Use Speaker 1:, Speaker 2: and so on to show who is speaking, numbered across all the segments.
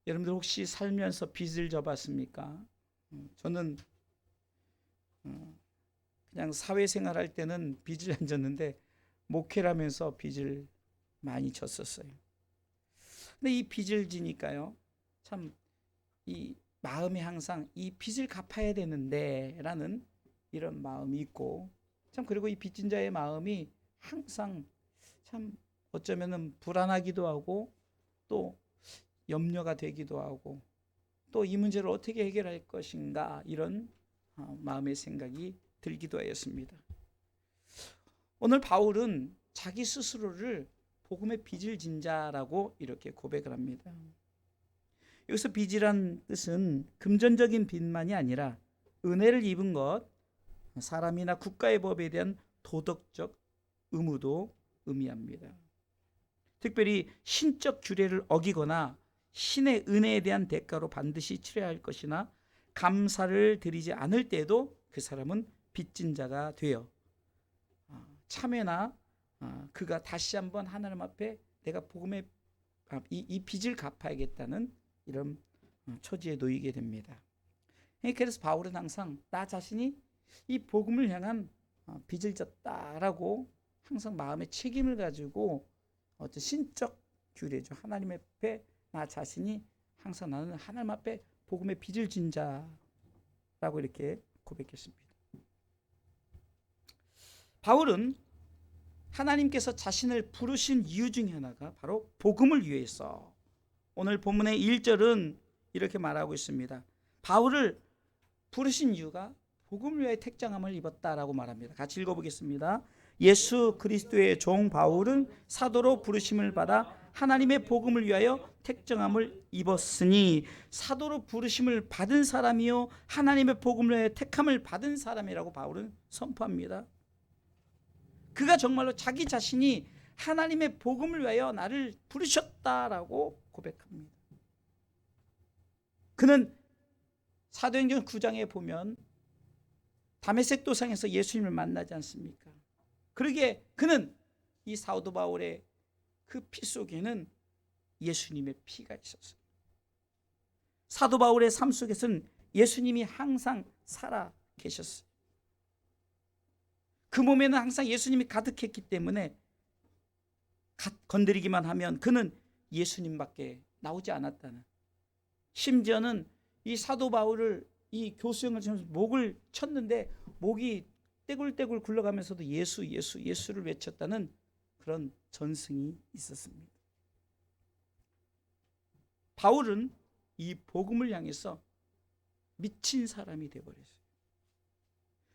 Speaker 1: 여러분들 혹시 살면서 빚을 져봤습니까? 저는 그냥 사회생활 할 때는 빚을 안 졌는데 목회를 하면서 빚을 많이 졌었어요. 근데 이 빚을 지니까요, 참 이 마음에 항상 이 빚을 갚아야 되는데 라는 이런 마음이 있고, 참 그리고 이 빚진 자의 마음이 항상 참 어쩌면은 불안하기도 하고 또 염려가 되기도 하고 또 이 문제를 어떻게 해결할 것인가 이런 마음의 생각이 들기도 하였습니다. 오늘 바울은 자기 스스로를 복음의 빚을 진 자라고 이렇게 고백을 합니다. 여기서 빚이란 뜻은 금전적인 빚만이 아니라 은혜를 입은 것, 사람이나 국가의 법에 대한 도덕적 의무도 의미합니다. 특별히 신적 규례를 어기거나 신의 은혜에 대한 대가로 반드시 치러야 할 것이나 감사를 드리지 않을 때에도 그 사람은 빚진 자가 되어 참회나 그가 다시 한번 하나님 앞에 내가 복음의 이 빚을 갚아야겠다는 이런 처지에 놓이게 됩니다. 그래서 바울은 항상 나 자신이 이 복음을 향한 빚을 졌다라고 항상 마음의 책임을 가지고 어떤 신적 규례죠. 하나님 앞에 나 자신이 항상 나는 하나님 앞에 복음의 빚을 진 자라고 이렇게 고백했습니다. 바울은 하나님께서 자신을 부르신 이유 중에 하나가 바로 복음을 위해서, 오늘 본문의 1절은 이렇게 말하고 있습니다. 바울을 부르신 이유가 복음을 위해 택정함을 입었다라고 말합니다. 같이 읽어보겠습니다. 예수 그리스도의 종 바울은 사도로 부르심을 받아 하나님의 복음을 위하여 택정함을 입었으니, 사도로 부르심을 받은 사람이요 하나님의 복음을 위하여 택함을 받은 사람이라고 바울은 선포합니다. 그가 정말로 자기 자신이 하나님의 복음을 위하여 나를 부르셨다라고 고백합니다. 그는 사도행전 9장에 보면 다메섹 도상에서 예수님을 만나지 않습니까? 그러기에 그는 이 사도 바울의 그 피 속에는 예수님의 피가 있었어요. 사도 바울의 삶 속에서는 예수님이 항상 살아 계셨어요. 그 몸에는 항상 예수님이 가득했기 때문에 건드리기만 하면 그는 예수님밖에 나오지 않았다는, 심지어는 이 사도 바울을 이 교수형을 치면서 목을 쳤는데 목이 떼굴떼굴 굴러가면서도 예수 예수 예수를 외쳤다는 그런 전승이 있었습니다. 바울은 이 복음을 향해서 미친 사람이 되어버렸어요.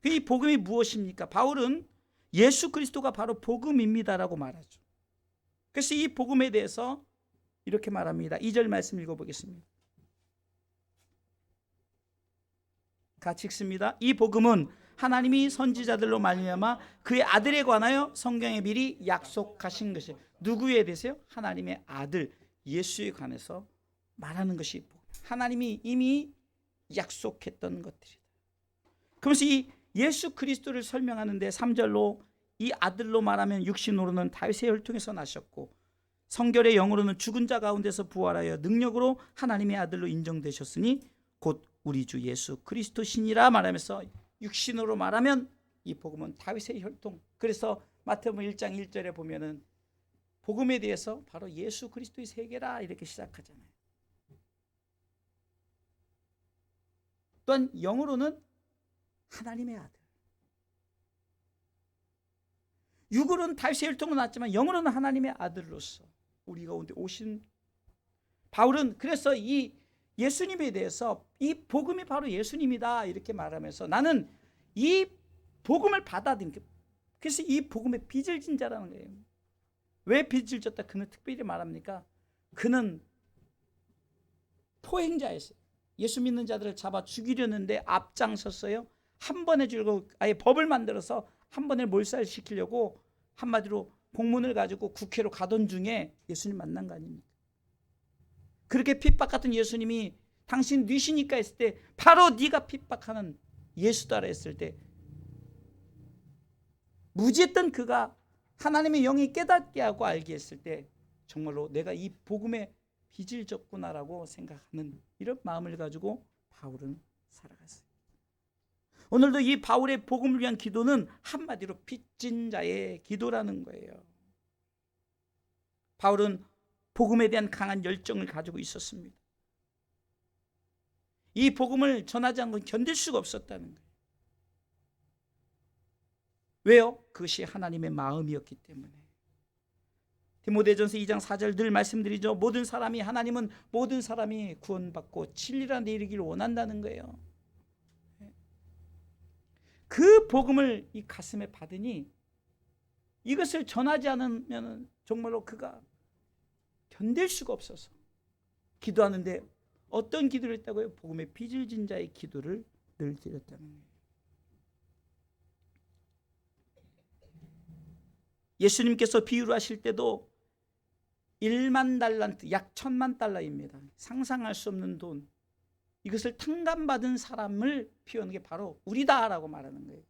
Speaker 1: 이 복음이 무엇입니까? 바울은 예수 그리스도가 바로 복음입니다라고 말하죠. 그래서 이 복음에 대해서 이렇게 말합니다. 2절 말씀 읽어보겠습니다. 같이 읽습니다. 이 복음은 하나님이 선지자들로 말미암아 그의 아들에 관하여 성경에 미리 약속하신 것이, 누구에 대해서요? 하나님의 아들 예수에 관해서 말하는 것이 하나님이 이미 약속했던 것들이다. 그러면서 이 예수 그리스도를 설명하는데 3절로 이 아들로 말하면 육신으로는 다윗의 혈통에서 나셨고 성결의 영으로는 죽은 자 가운데서 부활하여 능력으로 하나님의 아들로 인정되셨으니 곧 우리 주 예수 그리스도시니라 말하면서 육신으로 말하면 이 복음은 다윗의 혈통. 그래서 마태복음 1장 1절에 보면은 복음에 대해서 바로 예수 그리스도의 세계라 이렇게 시작하잖아요. 또한 영으로는 하나님의 아들. 육으로는 다윗의 혈통으로 났지만 영으로는 하나님의 아들로서 우리 가운데 오신 바울은 그래서 이 예수님에 대해서 이 복음이 바로 예수님이다 이렇게 말하면서 나는 이 복음을 받아들인, 그래서 이 복음에 빚을 진 자라는 거예요. 왜 빚을 졌다? 그는 특별히 말합니까? 그는 포행자였어요. 예수 믿는 자들을 잡아 죽이려는데 앞장섰어요. 한 번에 줄고 아예 법을 만들어서 한 번에 몰살시키려고 한마디로 공문을 가지고 국회로 가던 중에 예수님 만난 거 아닙니까? 그렇게 핍박같은 예수님이 당신 뉘시니까 했을 때 바로 네가 핍박하는 예수다라 했을 때 무지했던 그가 하나님의 영이 깨닫게 하고 알게 했을 때 정말로 내가 이 복음에 빚을 졌구나라고 생각하는 이런 마음을 가지고 바울은 살아갔어요. 오늘도 이 바울의 복음을 위한 기도는 한마디로 빚진 자의 기도라는 거예요. 바울은 복음에 대한 강한 열정을 가지고 있었습니다. 이 복음을 전하지 않고 견딜 수가 없었다는 거예요. 왜요? 그것이 하나님의 마음이었기 때문에. 디모데전서 2장 4절 늘 말씀드리죠. 하나님은 모든 사람이 구원받고 진리란 데 이르기를 원한다는 거예요. 그 복음을 이 가슴에 받으니 이것을 전하지 않으면 정말로 그가 견딜 수가 없어서 기도하는데 어떤 기도를 했다고요? 복음의 빚을 진 자의 기도를 늘 드렸다는 거예요. 예수님께서 비유를 하실 때도 1만 달란트, 약 1000만 달러입니다. 상상할 수 없는 돈. 이것을 탕감받은 사람을 비유하는 게 바로 우리다라고 말하는 거예요.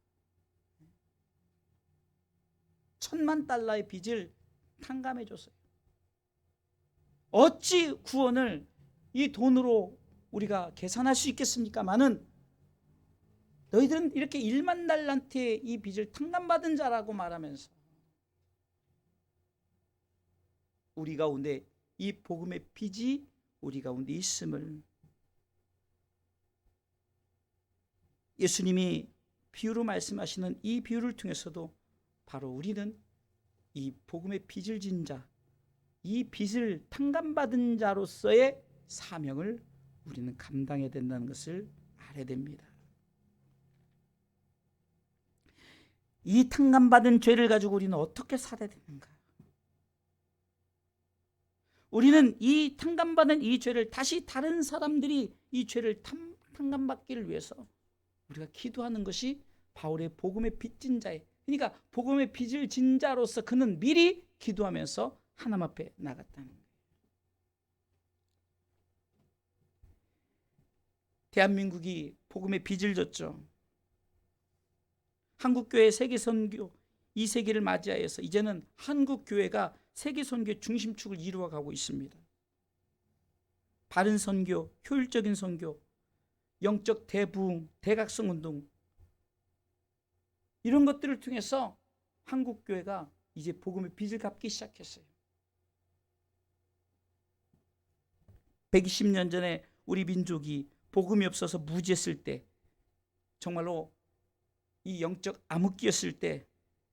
Speaker 1: 1000만 달러의 빚을 탕감해 줬어요. 어찌 구원을 이 돈으로 우리가 계산할 수 있겠습니까마는 너희들은 이렇게 1만 달란트의 이 빚을 탕감받은 자라고 말하면서 우리 가운데 이 복음의 빚이 우리 가운데 있음을 예수님이 비유로 말씀하시는 이 비유를 통해서도 바로 우리는 이 복음의 빚을 진 자, 이 빚을 탕감받은 자로서의 사명을 우리는 감당해야 된다는 것을 알아야 됩니다. 이 탕감받은 죄를 가지고 우리는 어떻게 살아야 되는가? 우리는 이 탕감받은 이 죄를 다시 다른 사람들이 이 죄를 탕감받기를 위해서 우리가 기도하는 것이 바울의 복음의 빚진 자의, 그러니까 복음의 빚을 진 자로서 그는 미리 기도하면서 하나님 앞에 나갔다는 거예요. 대한민국이 복음의 빚을 졌죠. 한국교회 세계선교 2세기를 맞이하여서 이제는 한국교회가 세계선교의 중심축을 이루어가고 있습니다. 바른 선교, 효율적인 선교, 영적 대부흥, 대각성 운동, 이런 것들을 통해서 한국교회가 이제 복음의 빚을 갚기 시작했어요. 120년 전에 우리 민족이 복음이 없어서 무지했을 때, 정말로 이 영적 암흑기였을 때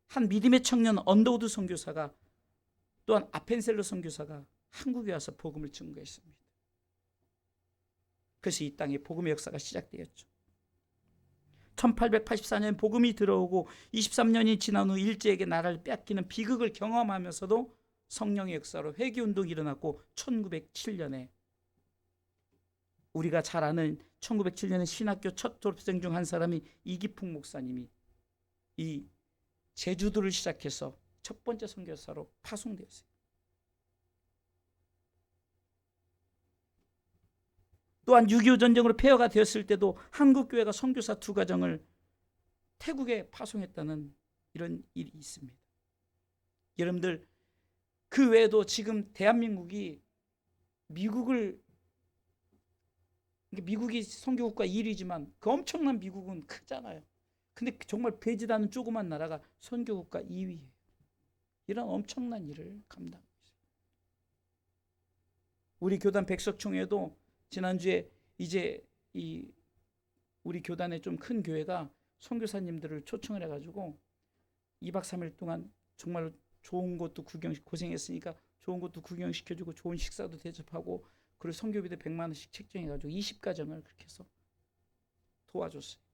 Speaker 1: 한 믿음의 청년 언더우드 선교사가 또한 아펜셀러 선교사가 한국에 와서 복음을 증거했습니다. 그래서 이 땅에 복음의 역사가 시작되었죠. 1884년 복음이 들어오고 23년이 지난 후 일제에게 나라를 빼앗기는 비극을 경험하면서도 성령의 역사로 회개운동이 일어났고 1907년에 우리가 잘 아는 1907년에 신학교 첫 졸업생 중 한 사람이 이기풍 목사님이 이 제주도를 시작해서 첫 번째 선교사로 파송되었어요. 또한 6.25 전쟁으로 폐허가 되었을 때도 한국교회가 선교사 2가정을 태국에 파송했다는 이런 일이 있습니다. 여러분들, 그 외에도 지금 대한민국이 미국이 선교국가 1위지만 그 엄청난 미국은 크잖아요. 근데 정말 배지도 않은 조그만 나라가 선교국가 2위예요. 이런 엄청난 일을 감당하고 있어요. 우리 교단 백석총회도 지난주에 이제 우리 교단의 좀 큰 교회가 선교사님들을 초청을 해가지고 2박 3일 동안 정말 좋은 것도 고생했으니까 좋은 것도 구경시켜주고 좋은 식사도 대접하고 그리고 선교비도 100만 원씩 책정해가지고 20가정을 그렇게 해서 도와줬어요.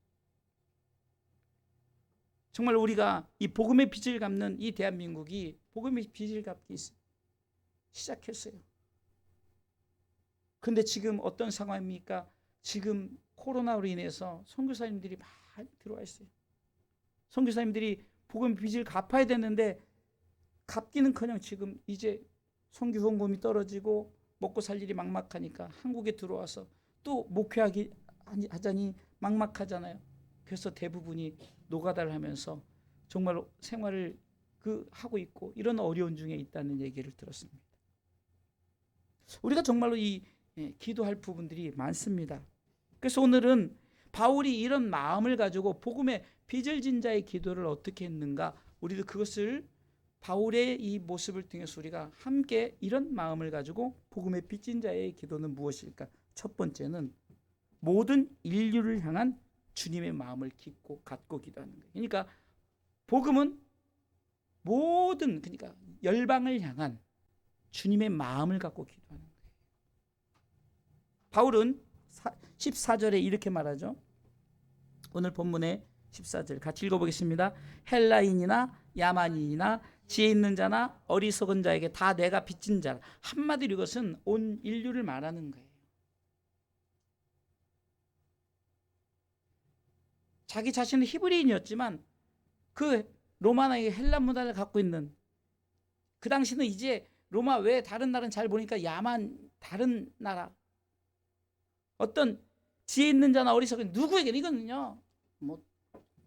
Speaker 1: 정말 우리가 이 복음의 빚을 갚는 이 대한민국이 복음의 빚을 갚기 시작했어요. 그런데 지금 어떤 상황입니까? 지금 코로나로 인해서 선교사님들이 많이 들어와 있어요. 선교사님들이 복음의 빚을 갚아야 되는데 갚기는커녕 지금 이제 선교 후원금이 떨어지고 먹고 살 일이 막막하니까 한국에 들어와서 또 목회하자니 막막하잖아요. 그래서 대부분이 노가다를 하면서 정말로 생활을 하고 있고 이런 어려운 중에 있다는 얘기를 들었습니다. 우리가 정말로 기도할 부분들이 많습니다. 그래서 오늘은 바울이 이런 마음을 가지고 복음의 빚을 진 자의 기도를 어떻게 했는가, 우리도 그것을 바울의 이 모습을 통해서 우리가 함께 이런 마음을 가지고 복음의 빚진 자의 기도는 무엇일까? 첫 번째는 모든 인류를 향한 주님의 마음을 갖고 기도하는 거예요. 그러니까 복음은 모든, 그러니까 열방을 향한 주님의 마음을 갖고 기도하는 거예요. 바울은 14절에 이렇게 말하죠. 오늘 본문의 14절 같이 읽어보겠습니다. 헬라인이나 야만인이나 지혜 있는 자나 어리석은 자에게 다 내가 빚진 자라. 한마디로 이것은 온 인류를 말하는 거예요. 자기 자신은 히브리인이었지만 그 로마나의 헬라 문화를 갖고 있는, 그 당시는 이제 로마 외에 다른 나라는 잘 보니까 야만, 다른 나라, 어떤 지혜 있는 자나 어리석은 누구에게, 이거는요 뭐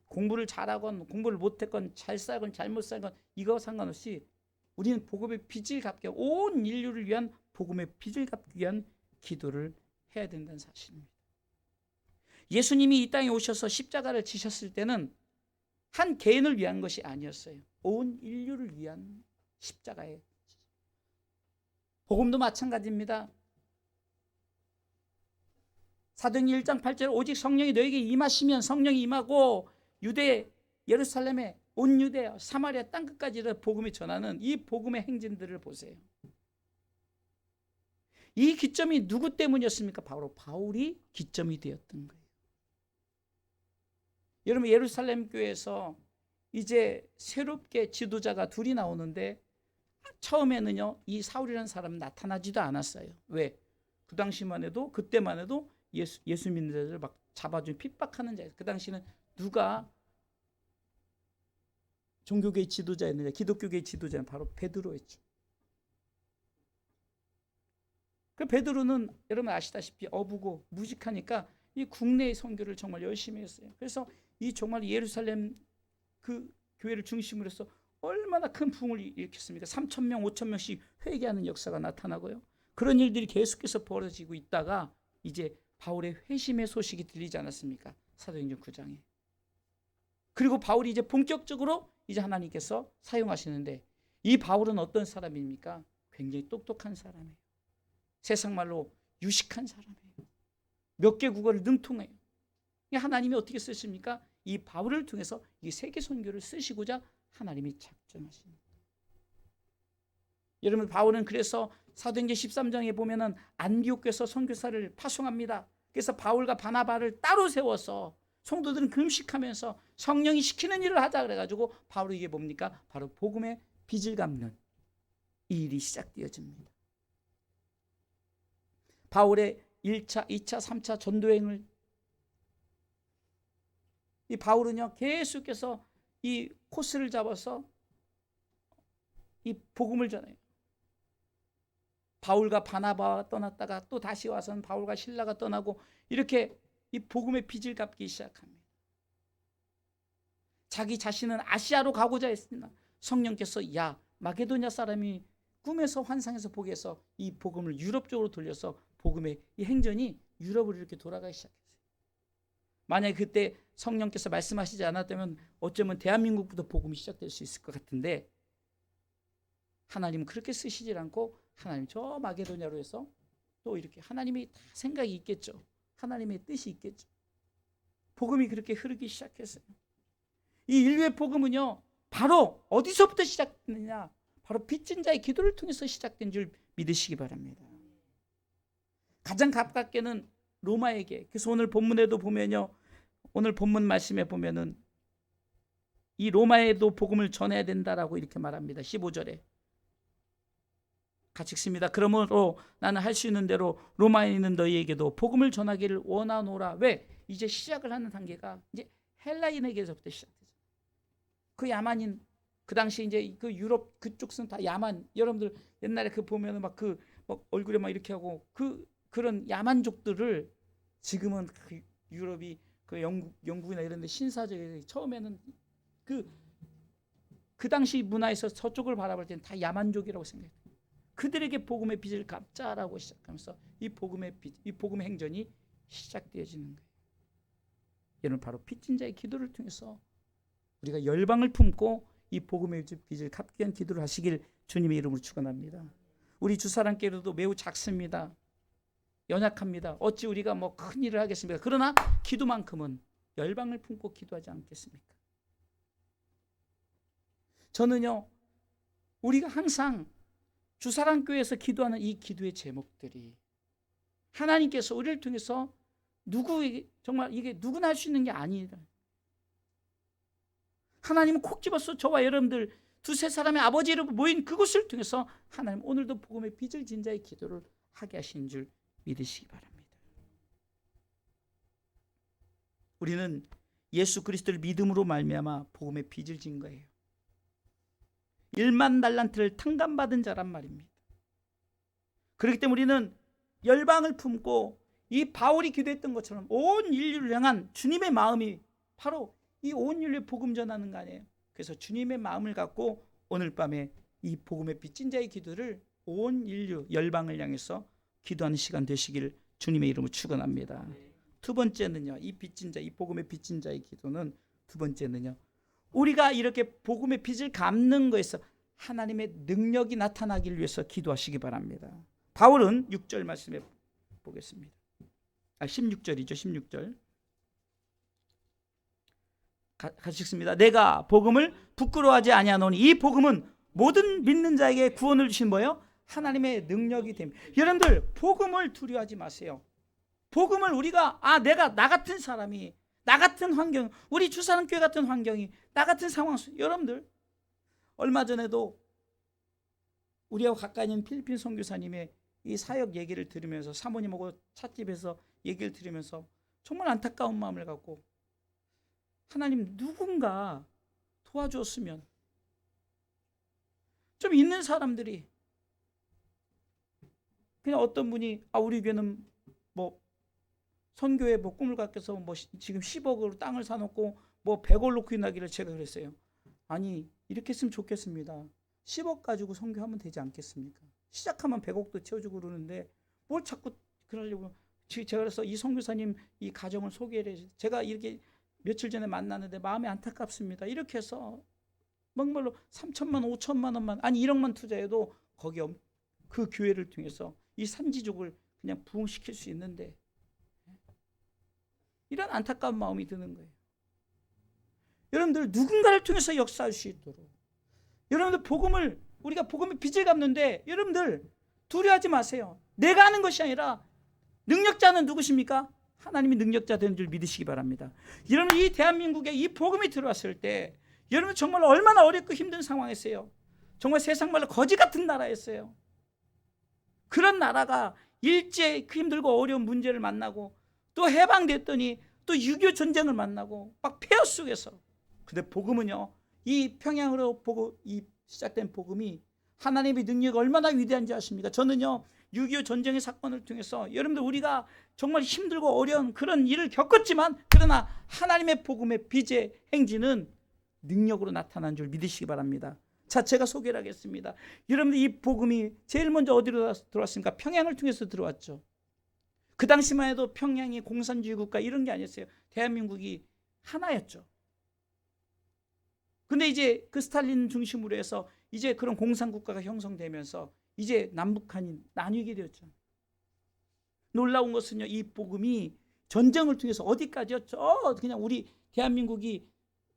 Speaker 1: 공부를 잘하건 공부를 못했건 잘 살건 잘못 살건 이거 상관없이 우리는 복음의 빚을 갚게, 온 인류를 위한 복음의 빚을 갚기 위한 기도를 해야 된다는 사실입니다. 예수님이 이 땅에 오셔서 십자가를 지셨을 때는 한 개인을 위한 것이 아니었어요. 온 인류를 위한 십자가예요. 복음도 마찬가지입니다. 사도행전 1장 8절 오직 성령이 너에게 임하시면, 성령이 임하고 유대 예루살렘에 온 유대 사마리아 땅끝까지 복음이 전하는 이 복음의 행진들을 보세요. 이 기점이 누구 때문이었습니까? 바로 바울이 기점이 되었던 거예요. 여러분, 예루살렘 교회에서 이제 새롭게 지도자가 둘이 나오는데 처음에는요 이 사울이라는 사람은 나타나지도 않았어요. 왜? 그 당시만 해도, 그때만 해도 예수 믿는 자들을 막 잡아준 핍박하는 자예요. 그 당시는 누가 종교계의 지도자였느냐, 기독교계의 지도자는 바로 베드로였죠. 그 베드로는 여러분 아시다시피 어부고 무직하니까 이 국내의 선교를 정말 열심히 했어요. 그래서 이 정말 예루살렘 그 교회를 중심으로 해서 얼마나 큰 부흥을 일으켰습니까? 3,000명, 5,000명씩 회개하는 역사가 나타나고요. 그런 일들이 계속해서 벌어지고 있다가 이제 바울의 회심의 소식이 들리지 않았습니까? 사도행전 9장에. 그리고 바울이 이제 본격적으로 이제 하나님께서 사용하시는데, 이 바울은 어떤 사람입니까? 굉장히 똑똑한 사람이에요. 세상 말로 유식한 사람이에요. 몇 개 국어를 능통해요. 하나님이 어떻게 쓰십니까? 이 바울을 통해서 이 세계 선교를 쓰시고자 하나님이 작정하십니다. 여러분, 바울은 그래서 사도행전 13장에 보면은 안디옥에서 선교사를 파송합니다. 그래서 바울과 바나바를 따로 세워서 성도들은 금식하면서 성령이 시키는 일을 하자 그래가지고 바울이 이게 뭡니까? 바로 복음의 빚을 갚는 이 일이 시작되어집니다. 바울의 1차, 2차, 3차 전도행을, 이 바울은요 계속해서 이 코스를 잡아서 이 복음을 전해요. 바울과 바나바가 떠났다가 또 다시 와서는 바울과 실라가 떠나고 이렇게 이 복음의 빚을 갚기 시작합니다. 자기 자신은 아시아로 가고자 했습니다. 성령께서 야, 마게도냐 사람이 꿈에서 환상에서 보게 해서 이 복음을 유럽 쪽으로 돌려서 복음의 이 행전이 유럽으로 이렇게 돌아가기 시작했어요. 만약에 그때 성령께서 말씀하시지 않았다면 어쩌면 대한민국부터 복음이 시작될 수 있을 것 같은데, 하나님은 그렇게 쓰시질 않고 하나님 저 마게도냐로 해서 또 이렇게, 하나님이 다 생각이 있겠죠. 하나님의 뜻이 있겠죠. 복음이 그렇게 흐르기 시작했어요. 이 인류의 복음은요 바로 어디서부터 시작됐느냐, 바로 빚진 자의 기도를 통해서 시작된 줄 믿으시기 바랍니다. 가장 가깝게는 로마에게. 그래서 오늘 본문에도 보면요, 오늘 본문 말씀에 보면은 이 로마에도 복음을 전해야 된다라고 이렇게 말합니다. 15절에 같이 읽습니다. 그러므로 나는 할 수 있는 대로 로마에 있는 너희에게도 복음을 전하기를 원하노라. 왜? 이제 시작을 하는 단계가 이제 헬라인에게서부터 시작되죠. 그 야만인, 그 당시 이제 그 유럽 그쪽은 다 야만, 여러분들 옛날에 그 보면은 막 그 막 얼굴에 막 이렇게 하고 그런 야만족들을 지금은 그 유럽이 그 영국이나 이런 데 신사적인, 처음에는 그 당시 문화에서 서쪽을 바라볼 때는 다 야만족이라고 생각해요. 그들에게 복음의 빚을 갚자라고 시작하면서 이 복음의 빚, 이 복음의 행전이 시작되어지는 거예요. 여러분, 바로 빚진 자의 기도를 통해서 우리가 열방을 품고 이 복음의 빚을 갚기 위한 기도를 하시길 주님의 이름으로 축원합니다. 우리 주사람께로도 매우 작습니다. 연약합니다. 어찌 우리가 뭐 큰 일을 하겠습니까? 그러나 기도만큼은 열방을 품고 기도하지 않겠습니까? 저는요, 우리가 항상 주사랑교회에서 기도하는 이 기도의 제목들이 하나님께서 우리를 통해서 정말 이게 누구나 할 수 있는 게 아니다. 하나님은 콕 집어서 저와 여러분들 두세 사람의 아버지 이름 모인 그곳을 통해서 하나님 오늘도 복음의 빚을 진 자의 기도를 하게 하신 줄 믿으시기 바랍니다. 우리는 예수 그리스도를 믿음으로 말미암아 복음의 빚을 진 거예요. 1만 달란트를 탕감받은 자란 말입니다. 그렇기 때문에 우리는 열방을 품고 이 바울이 기도했던 것처럼 온 인류를 향한 주님의 마음이 바로 이 온 인류에 복음 전하는 거 아니에요. 그래서 주님의 마음을 갖고 오늘 밤에 이 복음의 빚진 자의 기도를 온 인류 열방을 향해서 기도하는 시간 되시기를 주님의 이름으로 축원합니다. 두 번째는요, 이 빚진 자, 이 복음의 빚진 자의 기도는 두 번째는요, 우리가 이렇게 복음의 빚을 갚는 것에서 하나님의 능력이 나타나기를 위해서 기도하시기 바랍니다. 바울은 6절 말씀해 보겠습니다. 16절이죠. 16절 같이 읽습니다. 내가 복음을 부끄러워하지 아니하노니 이 복음은 모든 믿는 자에게 구원을 주신 뭐예요? 하나님의 능력이 됩니다. 여러분들 복음을 두려워하지 마세요. 복음을 우리가 내가 나 같은 사람이 나 같은 환경, 우리 주사랑교회 같은 환경이 나 같은 상황 속 여러분들 얼마 전에도 우리하고 가까이 있는 필리핀 선교사님의 이 사역 얘기를 들으면서 사모님하고 찻집에서 얘기를 들으면서 정말 안타까운 마음을 갖고 하나님 누군가 도와주었으면 좀 있는 사람들이 그냥 어떤 분이 우리 교회는 뭐 선교회 뭐 꿈을 갖고서 뭐 지금 10억으로 땅을 사놓고 뭐 100억 놓고 있나기를 제가 그랬어요. 아니 이렇게 했으면 좋겠습니다. 10억 가지고 선교하면 되지 않겠습니까? 시작하면 100억도 채워주고 그러는데 뭘 자꾸 그러려고. 제가 그래서 이 선교사님 이 가정을 소개를 해서 제가 이렇게 며칠 전에 만났는데 마음이 안타깝습니다. 이렇게 해서 정말로 3천만 5천만 원만 1억만 투자해도 거기 그 교회를 통해서 이 산지족을 그냥 부흥시킬 수 있는데 이런 안타까운 마음이 드는 거예요. 여러분들 누군가를 통해서 역사할 수 있도록 여러분들 우리가 복음의 빚을 갚는데 여러분들 두려워하지 마세요. 내가 하는 것이 아니라 능력자는 누구십니까? 하나님이 능력자 되는 줄 믿으시기 바랍니다. 여러분 이 대한민국에 이 복음이 들어왔을 때 여러분 정말 얼마나 어렵고 힘든 상황이었어요. 정말 세상 말로 거지 같은 나라였어요. 그런 나라가 일제 그 힘들고 어려운 문제를 만나고 또 해방됐더니 또 6.25 전쟁을 만나고 막 폐허 속에서. 근데 복음은요, 이 평양으로 이 시작된 복음이 하나님의 능력이 얼마나 위대한지 아십니까? 저는요 6.25 전쟁의 사건을 통해서 여러분들 우리가 정말 힘들고 어려운 그런 일을 겪었지만 그러나 하나님의 복음의 빚의 행진은 능력으로 나타난 줄 믿으시기 바랍니다. 자, 제가 소개를 하겠습니다. 여러분들 이 복음이 제일 먼저 어디로 들어왔습니까? 평양을 통해서 들어왔죠. 그 당시만 해도 평양이 공산주의 국가 이런 게 아니었어요. 대한민국이 하나였죠. 근데 이제 그 스탈린 중심으로 해서 이제 그런 공산국가가 형성되면서 이제 남북한이 나뉘게 되었죠. 놀라운 것은요, 이 복음이 전쟁을 통해서 어디까지요? 그냥 우리 대한민국이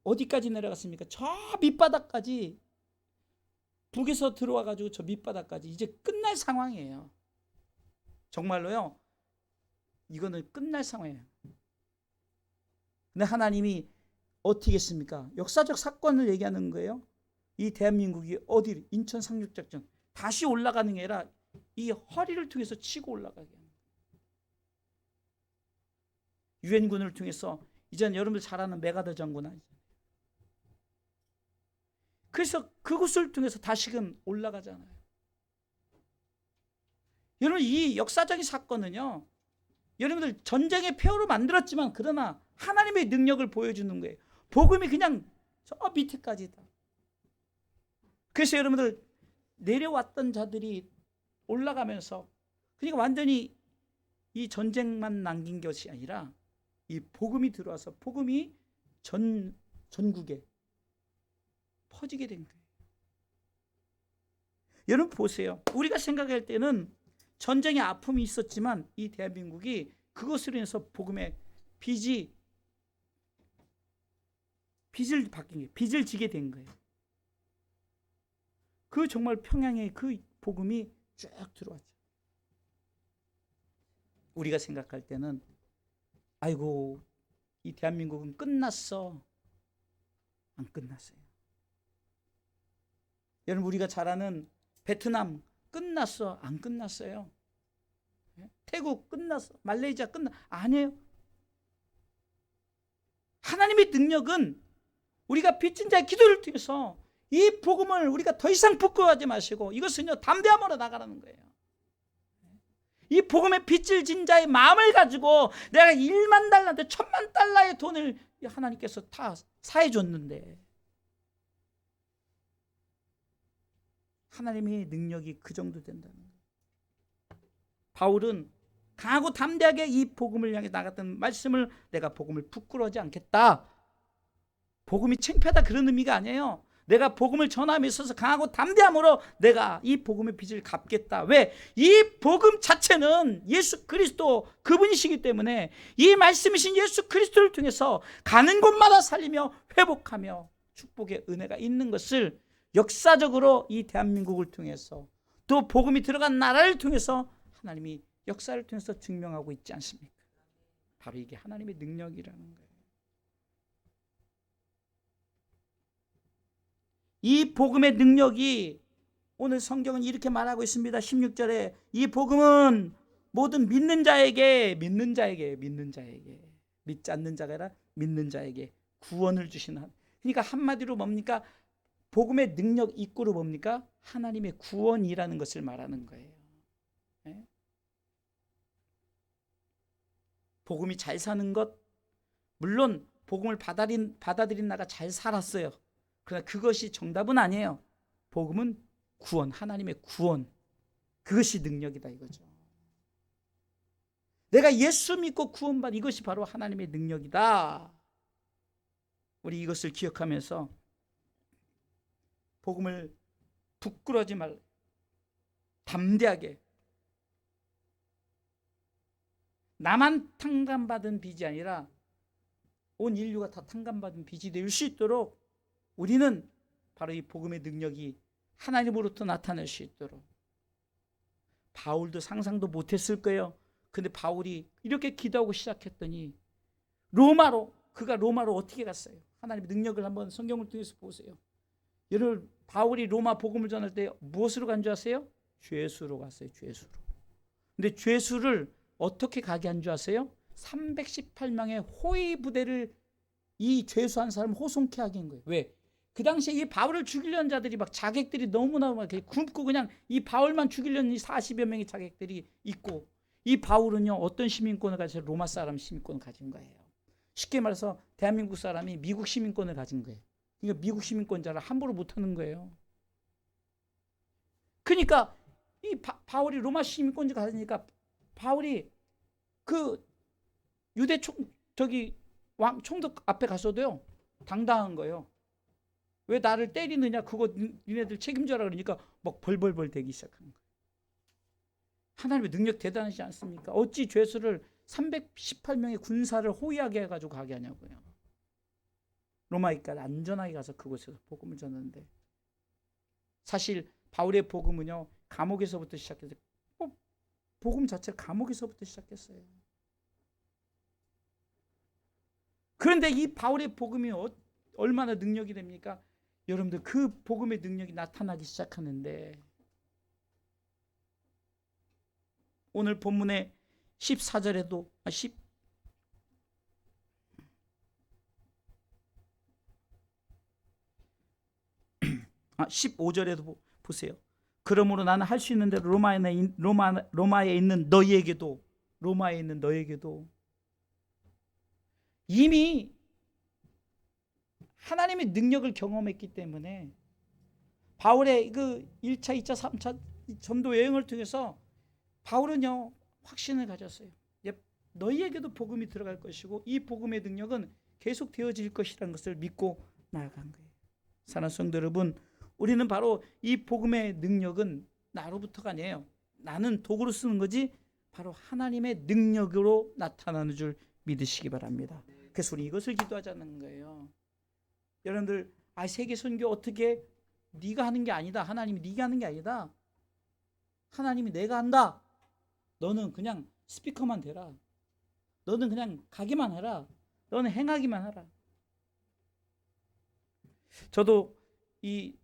Speaker 1: 어디까지 내려갔습니까? 저 밑바닥까지 북에서 들어와 가지고 저 밑바닥까지 이제 끝날 상황이에요. 정말로요. 이거는 끝날 상황이에요. 근데 하나님이 어떻게 했습니까? 역사적 사건을 얘기하는 거예요. 이 대한민국이 어디 인천 상륙작전 다시 올라가는 게 아니라 이 허리를 통해서 치고 올라가게 하는 거예요. 유엔군을 통해서 이제는 여러분들 잘 아는 메가더 장군 아니죠. 그래서 그곳을 통해서 다시금 올라가잖아요. 여러분 이 역사적인 사건은요, 여러분들 전쟁의 폐허로 만들었지만 그러나 하나님의 능력을 보여주는 거예요. 복음이 그냥 저 밑에까지다. 그래서 여러분들 내려왔던 자들이 올라가면서, 그러니까 완전히 이 전쟁만 남긴 것이 아니라 이 복음이 들어와서 복음이 전국에 퍼지게 된 거예요. 여러분 보세요. 우리가 생각할 때는 전쟁의 아픔이 있었지만 이 대한민국이 그것으로 인해서 복음의 빚을 받긴 거예요. 빚을 지게 된 거예요. 그 정말 평양의 그 복음이 쭉 들어왔죠. 우리가 생각할 때는 아이고 이 대한민국은 끝났어. 안 끝났어요. 여러분 우리가 잘 아는 베트남 끝났어. 안 끝났어요. 태국 끝났어. 말레이시아 아니에요. 하나님의 능력은 우리가 빚진 자의 기도를 통해서 이 복음을 우리가 더 이상 부끄러워하지 마시고 이것은요 담대함으로 나가라는 거예요. 이 복음의 빚을 진 자의 마음을 가지고 내가 1만 달러인데 1000만 달러의 돈을 하나님께서 다 사해 줬는데 하나님의 능력이 그 정도 된다는 거예요. 바울은 강하고 담대하게 이 복음을 향해 나갔던 말씀을 내가 복음을 부끄러워하지 않겠다. 복음이 창피하다 그런 의미가 아니에요. 내가 복음을 전함에 있어서 강하고 담대함으로 내가 이 복음의 빚을 갚겠다. 왜? 이 복음 자체는 예수 그리스도 그분이시기 때문에 이 말씀이신 예수 그리스도를 통해서 가는 곳마다 살리며 회복하며 축복의 은혜가 있는 것을 역사적으로 이 대한민국을 통해서 또 복음이 들어간 나라를 통해서 하나님이 역사를 통해서 증명하고 있지 않습니까? 바로 이게 하나님의 능력이라는 거예요. 이 복음의 능력이 오늘 성경은 이렇게 말하고 있습니다. 16절에 이 복음은 모든 믿는 자에게 믿지 않는 자가 아니라 믿는 자에게 구원을 주시는, 그러니까 한마디로 뭡니까? 복음의 능력 입구로 뭡니까? 하나님의 구원이라는 것을 말하는 거예요. 네? 복음이 잘 사는 것, 물론 복음을 받아들인 나가 잘 살았어요. 그러나 그것이 정답은 아니에요. 복음은 구원, 하나님의 구원, 그것이 능력이다 이거죠. 내가 예수 믿고 구원받은 이것이 바로 하나님의 능력이다. 우리 이것을 기억하면서 복음을 부끄러워하지 말라. 담대하게. 나만 탕감받은 빚이 아니라 온 인류가 다 탕감받은 빚이 될 수 있도록 우리는 바로 이 복음의 능력이 하나님으로부터 나타날 수 있도록. 바울도 상상도 못했을 거예요. 근데 바울이 이렇게 기도하고 시작했더니 그가 로마로 어떻게 갔어요? 하나님의 능력을 한번 성경을 통해서 보세요. 여러분 바울이 로마 복음을 전할 때 무엇으로 간 줄 아세요? 죄수로 갔어요. 죄수로. 근데 죄수를 어떻게 가게 한 줄 아세요? 318명의 호위 부대를 이 죄수한 사람을 호송케 하게 한 거예요. 왜? 그 당시에 이 바울을 죽이려는 자들이 막 자객들이 너무나 막 굶고 그냥 이 바울만 죽이려는 이 40여 명의 자객들이 있고, 이 바울은요 어떤 시민권을 가져서 로마 사람 시민권을 가진 거예요. 쉽게 말해서 대한민국 사람이 미국 시민권을 가진 거예요. 그러니까 미국 시민권자를 함부로 못하는 거예요. 그러니까 이 바울이 로마 시민권을 가지니까 바울이 그 유대 총독 앞에 가서도요 당당한 거예요. 왜 나를 때리느냐, 그거 니네들 책임져라 그러니까 막 벌벌벌 대기 시작하는 거예요. 하나님의 능력 대단하지 않습니까? 어찌 죄수를 318명의 군사를 호위하게 해가지고 가게 하냐고요. 로마에까지 안전하게 가서 그곳에서 복음을 전하는데, 사실 바울의 복음은요 감옥에서부터 시작해서 복음 자체를 감옥에서부터 시작했어요. 그런데 이 바울의 복음이 얼마나 능력이 됩니까? 여러분들 그 복음의 능력이 나타나기 시작하는데, 오늘 본문의 14절에도 15절에도 보세요. 그러므로 나는 할 수 있는 대로 로마에 있는 너희에게도 이미 하나님의 능력을 경험했기 때문에 바울의 그 1차, 2차, 3차 전도 여행을 통해서 바울은요 확신을 가졌어요. 너희에게도 복음이 들어갈 것이고 이 복음의 능력은 계속 되어질 것이라는 것을 믿고 나아간 거예요. 사랑하는 성도 여러분, 우리는 바로 이 복음의 능력은 나로부터가 아니에요. 나는 도구로 쓰는 거지 바로 하나님의 능력으로 나타나는 줄 믿으시기 바랍니다. 그래서 우리 이것을 기도하자는 거예요. 여러분들 세계 선교 어떻게 네가 하는 게 아니다. 하나님이 네가 하는 게 아니다. 하나님이 내가 한다. 너는 그냥 스피커만 되라. 너는 그냥 가기만 해라. 너는 행하기만 하라. 저도 이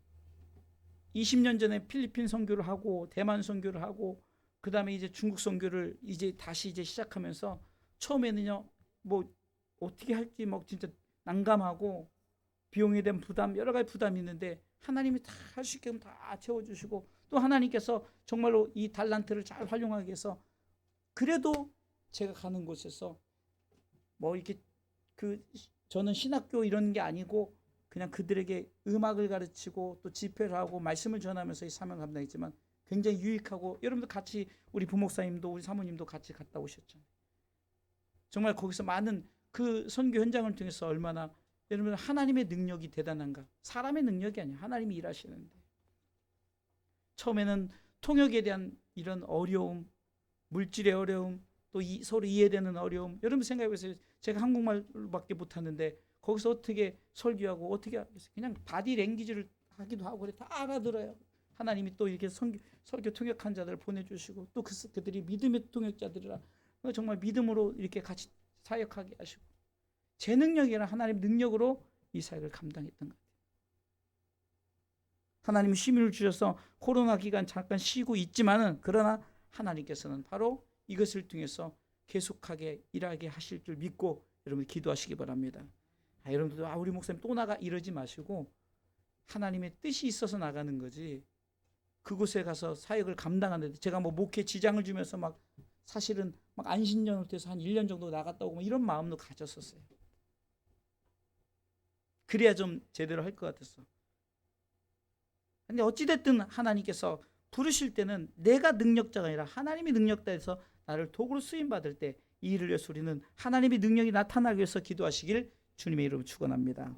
Speaker 1: 20년 전에 필리핀 선교를 하고 대만 선교를 하고 그다음에 이제 중국 선교를 이제 다시 시작하면서 처음에는요 뭐 어떻게 할지 막 진짜 난감하고 비용에 대한 부담 여러 가지 부담이 있는데 하나님이 다 할 수 있게끔 다 채워주시고 또 하나님께서 정말로 이 달란트를 잘 활용하기 위해서 그래도 제가 가는 곳에서 뭐 이렇게 저는 신학교 이런 게 아니고 그냥 그들에게 음악을 가르치고 또 집회를 하고 말씀을 전하면서 이 사명을 감당했지만 굉장히 유익하고 여러분들 같이 우리 부목사님도 우리 사모님도 같이 갔다 오셨잖아요. 정말 거기서 많은 그 선교 현장을 통해서 얼마나 여러분 하나님의 능력이 대단한가. 사람의 능력이 아니야. 하나님이 일하시는데 처음에는 통역에 대한 이런 어려움, 물질의 어려움, 또 서로 이해되는 어려움. 여러분 생각해보세요. 제가 한국말밖에 못하는데 거기서 어떻게 설교하고 어떻게 하겠어요. 그냥 바디 랭귀지를 하기도 하고 그래 다 알아들어요. 하나님이 또 이렇게 설교 통역한 자들을 보내주시고 또 그들이 믿음의 통역자들이라 정말 믿음으로 이렇게 같이 사역하게 하시고 제 능력이라 하나님 능력으로 이 사역을 감당했던 것 같아요. 하나님이 쉼을 주셔서 코로나 기간 잠깐 쉬고 있지만은 그러나 하나님께서는 바로 이것을 통해서 계속하게 일하게 하실 줄 믿고 여러분 기도하시기 바랍니다. 여러분들도 우리 목사님 또 나가 이러지 마시고 하나님의 뜻이 있어서 나가는 거지 그곳에 가서 사역을 감당하는데 제가 뭐 목회 지장을 주면서 막 사실은 막 안신년을 돼서 한 1년 정도 나갔다 오고 이런 마음도 가졌었어요. 그래야 좀 제대로 할 것 같았어. 근데 어찌됐든 하나님께서 부르실 때는 내가 능력자가 아니라 하나님이 능력자 해서 나를 도구로 쓰임받을 때 이 일을 위해서 우리는 하나님의 능력이 나타나기 위해서 기도하시길 주님의 이름으로 축원합니다.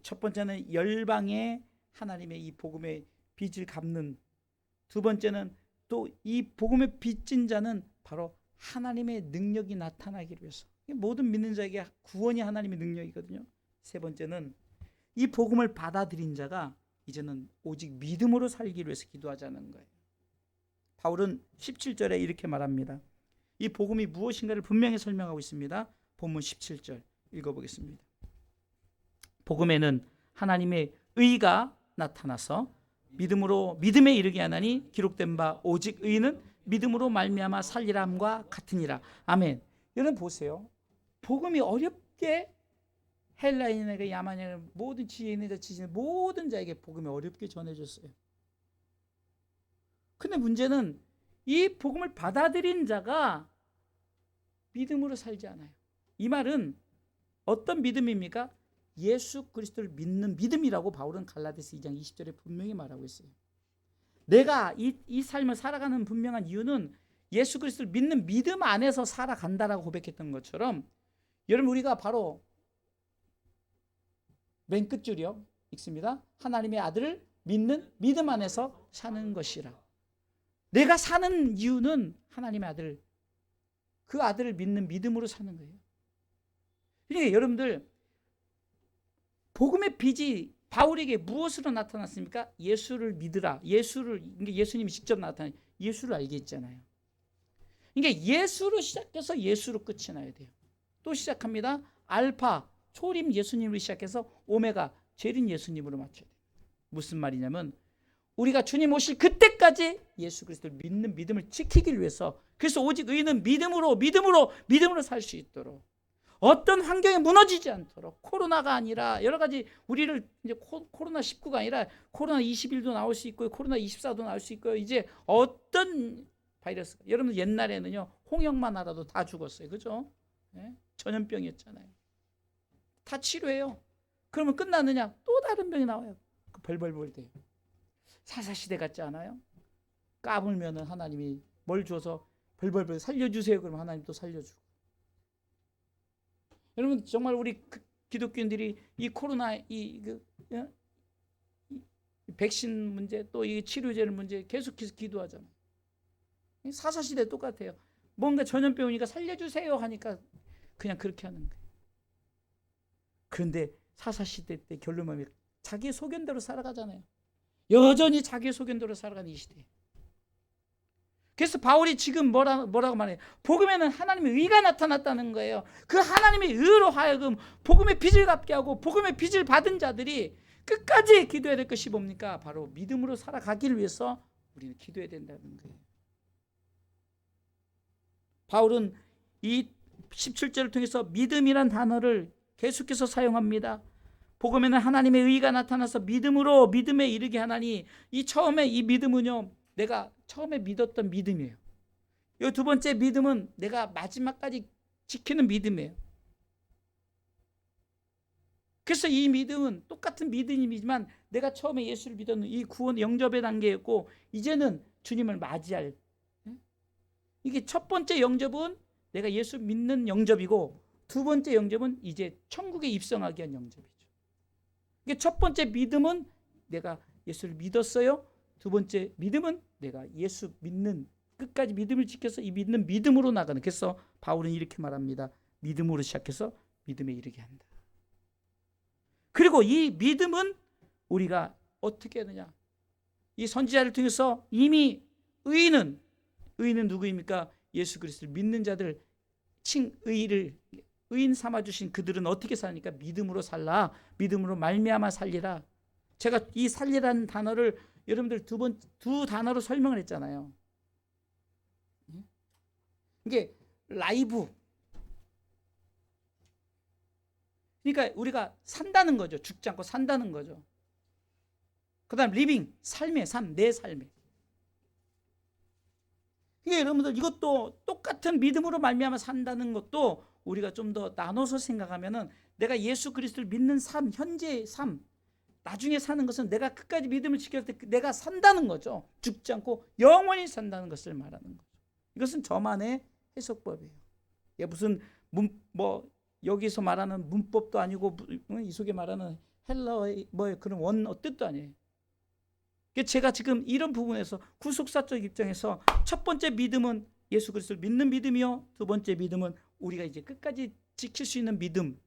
Speaker 1: 첫 번째는 열방에 하나님의 이 복음의 빚을 갚는, 두 번째는 또 이 복음의 빚진 자는 바로 하나님의 능력이 나타나기를 위해서, 모든 믿는 자에게 구원이 하나님의 능력이거든요. 세 번째는 이 복음을 받아들인 자가 이제는 오직 믿음으로 살기를 위해서 기도하자는 거예요. 바울은 17절에 이렇게 말합니다. 이 복음이 무엇인가를 분명히 설명하고 있습니다. 본문 17절 읽어보겠습니다. 복음에는 하나님의 의가 나타나서 믿음에 이르게 하나니 기록된 바 오직 의는 믿음으로 말미암아 살리람과 같으니라. 아멘. 여러분 보세요. 복음이 어렵게 헬라인에게 야만인에게 모든 지혜 있는 자 지신 모든 자에게 복음이 어렵게 전해졌어요. 근데 문제는 이 복음을 받아들인 자가 믿음으로 살지 않아요. 이 말은 어떤 믿음입니까? 예수 그리스도를 믿는 믿음이라고 바울은 갈라디아서 2장 20절에 분명히 말하고 있어요. 내가 이 삶을 살아가는 분명한 이유는 예수 그리스도를 믿는 믿음 안에서 살아간다라고 고백했던 것처럼 여러분 우리가 바로 맨 끝줄이요 읽습니다. 하나님의 아들을 믿는 믿음 안에서 사는 것이라. 내가 사는 이유는 하나님의 아들, 그 아들을 믿는 믿음으로 사는 거예요. 그러니까 여러분들 복음의 빚이 바울에게 무엇으로 나타났습니까? 예수를 믿으라. 예수님이 직접 나타난 예수를 알게 했잖아요. 그러니까 예수로 시작해서 예수로 끝이 나야 돼요. 또 시작합니다. 알파 초림 예수님으로 시작해서 오메가 재림 예수님으로 맞춰야 돼요. 무슨 말이냐면 우리가 주님 오실 그때까지 예수 그리스도를 믿는 믿음을 지키기 위해서, 그래서 오직 의인은 믿음으로 살 수 있도록, 어떤 환경에 무너지지 않도록, 코로나가 아니라 여러 가지 우리를 이제 코로나 19가 아니라 코로나 21도 나올 수 있고요, 코로나 24도 나올 수 있고요. 이제 어떤 바이러스, 여러분 옛날에는요 홍역만 알아도 다 죽었어요, 그죠? 네? 전염병이었잖아요. 다 치료해요. 그러면 끝나느냐? 또 다른 병이 나와요. 그 벌벌벌 돼요. 사사시대 같지 않아요? 까불면은 하나님이 뭘 줘서 벌벌벌 살려주세요. 그러면 하나님 또 살려주고. 여러분 정말 우리 기독교인들이 이 코로나 이 백신 문제 또 이 치료제를 문제 계속해서 기도하잖아요. 사사시대 똑같아요. 뭔가 전염병 오니까 살려주세요 하니까 그냥 그렇게 하는 거예요. 그런데 사사시대 때 결론은 자기 소견대로 살아가잖아요. 여전히 자기 소견대로 살아가는 이 시대에. 그래서 바울이 지금 뭐라고 말해요? 복음에는 하나님의 의가 나타났다는 거예요. 그 하나님의 의로 하여금 복음의 빚을 갚게 하고 복음의 빚을 받은 자들이 끝까지 기도해야 될 것이 뭡니까? 바로 믿음으로 살아가기를 위해서 우리는 기도해야 된다는 거예요. 바울은 이 17절을 통해서 믿음이란 단어를 계속해서 사용합니다. 복음에는 하나님의 의가 나타나서 믿음으로 믿음에 이르게 하나니, 이 처음에 이 믿음은요, 내가 처음에 믿었던 믿음이에요. 이 두 번째 믿음은 내가 마지막까지 지키는 믿음이에요. 그래서 이 믿음은 똑같은 믿음이지만 내가 처음에 예수를 믿었는 이 구원 영접의 단계였고, 이제는 주님을 맞이할, 이게 첫 번째 영접은 내가 예수 믿는 영접이고, 두 번째 영접은 이제 천국에 입성하기 위한 영접이죠. 이게 첫 번째 믿음은 내가 예수를 믿었어요. 두 번째 믿음은 내가 예수 믿는, 끝까지 믿음을 지켜서 이 믿는 믿음으로 나가는. 그래서 바울은 이렇게 말합니다. 믿음으로 시작해서 믿음에 이르게 한다. 그리고 이 믿음은 우리가 어떻게 하느냐? 이 선지자를 통해서 이미 의인은 누구입니까? 예수 그리스도를 믿는 자들 의인 삼아 주신 그들은 어떻게 사니까 믿음으로 살라. 믿음으로 말미암아 살리라. 제가 이 살리라는 단어를 여러분들 두 단어로 설명을 했잖아요. 이게 라이브. 그러니까 우리가 산다는 거죠. 죽지 않고 산다는 거죠. 그다음 리빙, 삶의 삶, 내 삶에. 그러니까 여러분들 이것도 똑같은 믿음으로 말미암아 산다는 것도 우리가 좀 더 나눠서 생각하면은, 내가 예수 그리스도를 믿는 삶, 현재의 삶, 나중에 사는 것은 내가 끝까지 믿음을 지킬 때 내가 산다는 거죠. 죽지 않고 영원히 산다는 것을 말하는 거죠. 이것은 저만의 해석법이에요. 이게 무슨 여기서 말하는 문법도 아니고 이 속에 말하는 헬라어의 그런 원어 뜻도 아니에요. 제가 지금 이런 부분에서 구속사적 입장에서 첫 번째 믿음은 예수 그리스도를 믿는 믿음이요, 두 번째 믿음은 우리가 이제 끝까지 지킬 수 있는 믿음.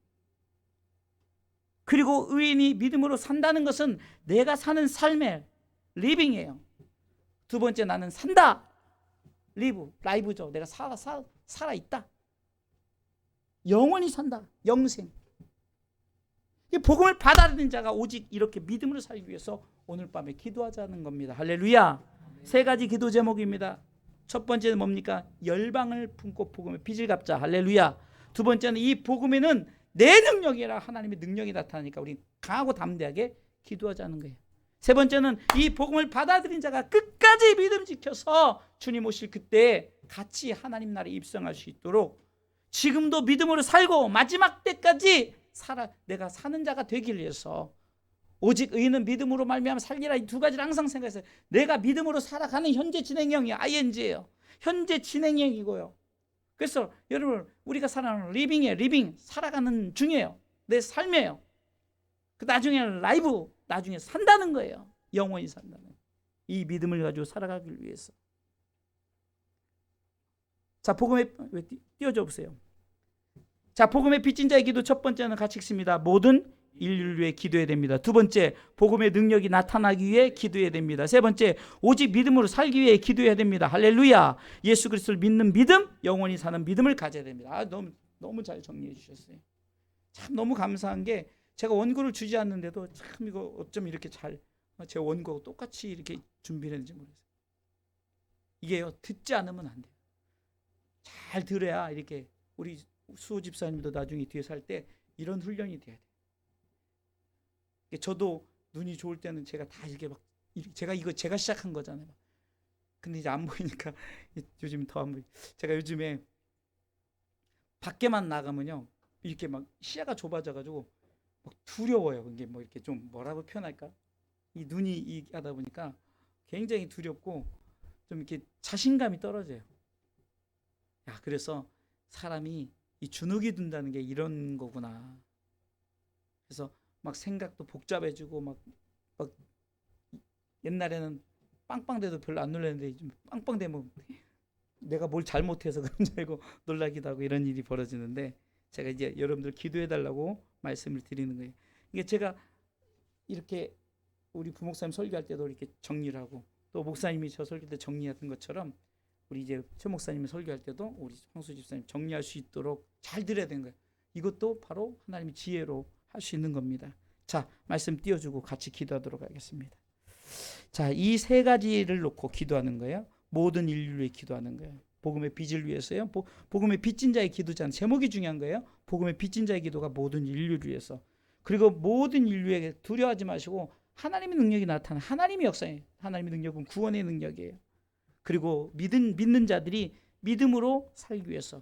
Speaker 1: 그리고 의인이 믿음으로 산다는 것은 내가 사는 삶의 리빙이에요. 두 번째, 나는 산다. 라이브죠. 내가 살아있다. 영원히 산다. 영생. 이 복음을 받아들인 자가 오직 이렇게 믿음으로 살기 위해서 오늘 밤에 기도하자는 겁니다. 할렐루야. 세 가지 기도 제목입니다. 첫 번째는 뭡니까? 열방을 품고 복음의 빚을 갚자. 할렐루야. 두 번째는 이 복음에는 내 능력이라 하나님의 능력이 나타나니까 우리 강하고 담대하게 기도하자는 거예요. 세 번째는 이 복음을 받아들인 자가 끝까지 믿음 지켜서 주님 오실 그때 같이 하나님 나라에 입성할 수 있도록 지금도 믿음으로 살고 마지막 때까지 내가 사는 자가 되기 위해서, 오직 의인은 믿음으로 말미암아 살리라, 이 두 가지를 항상 생각했어요. 내가 믿음으로 살아가는 현재 진행형이 ing예요. 현재 진행형이고요. 그래서 여러분, 우리가 살아가는 리빙이에요. 리빙, 살아가는 중이에요. 내 삶이에요. 그 나중에는 라이브, 나중에 산다는 거예요. 영원히 산다는, 이 믿음을 가지고 살아가기 위해서. 자, 복음에 띄워줘 보세요. 자, 복음의 빚진 자의 기도 첫 번째는 같이 읽습니다. 모든 인류를 위해 기도해야 됩니다. 두 번째, 복음의 능력이 나타나기 위해 기도해야 됩니다. 세 번째, 오직 믿음으로 살기 위해 기도해야 됩니다. 할렐루야. 예수 그리스도를 믿는 믿음, 영원히 사는 믿음을 가져야 됩니다. 너무 잘 정리해 주셨어요. 참 너무 감사한 게, 제가 원고를 주지 않는데도 참 이거 어쩜 이렇게 잘 제 원고하고 똑같이 이렇게 준비를 했는지 모르겠어요. 이게요, 듣지 않으면 안 돼요. 잘 들어야 이렇게 우리 수호 집사님도 나중에 뒤에서 할 때 이런 훈련이 돼야 돼요. 저도 눈이 좋을 때는 제가 다 이렇게 제가 시작한 거잖아요. 근데 이제 안 보이니까 요즘 더 안 보이. 제가 요즘에 밖에만 나가면요, 이렇게 막 시야가 좁아져가지고 막 두려워요. 이게 이렇게 좀 뭐라고 표현할까? 이 눈이 하다 보니까 굉장히 두렵고, 좀 이렇게 자신감이 떨어져요. 야, 그래서 사람이 이 주눅이 든다는 게 이런 거구나. 그래서 막 생각도 복잡해지고 막 옛날에는 빵빵대도 별로 안 놀랐는데 좀 빵빵대면 내가 뭘 잘못해서 그런 줄 알고 놀라기도 하고 이런 일이 벌어지는데, 제가 이제 여러분들 기도해 달라고 말씀을 드리는 거예요. 이게 제가 이렇게 우리 부목사님 설교할 때도 이렇게 정리를 하고, 또 목사님이 저 설교 때 정리했던 것처럼 우리 이제 최 목사님이 설교할 때도 우리 황수 집사님 정리할 수 있도록 잘 들어야 되는 거예요. 이것도 바로 하나님의 지혜로 할 수 있는 겁니다. 자, 말씀 띄워주고 같이 기도하도록 하겠습니다. 자, 이 세 가지를 놓고 기도하는 거예요. 모든 인류를 위해 기도하는 거예요. 복음의 빚을 위해서요. 복음의 빚진 자의 기도잖아요. 제목이 중요한 거예요. 복음의 빚진 자의 기도가 모든 인류를 위해서. 그리고 모든 인류에게 두려워하지 마시고 하나님의 능력이 나타나, 하나님의 역사예요. 하나님의 능력은 구원의 능력이에요. 그리고 믿는 자들이 믿음으로 살기 위해서,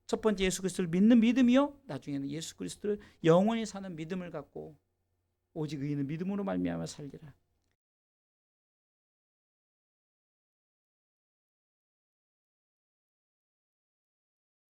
Speaker 1: 첫 번째 예수 그리스도를 믿는 믿음이요, 나중에는 예수 그리스도를 영원히 사는 믿음을 갖고 오직 의인은 믿음으로 말미암아 살리라.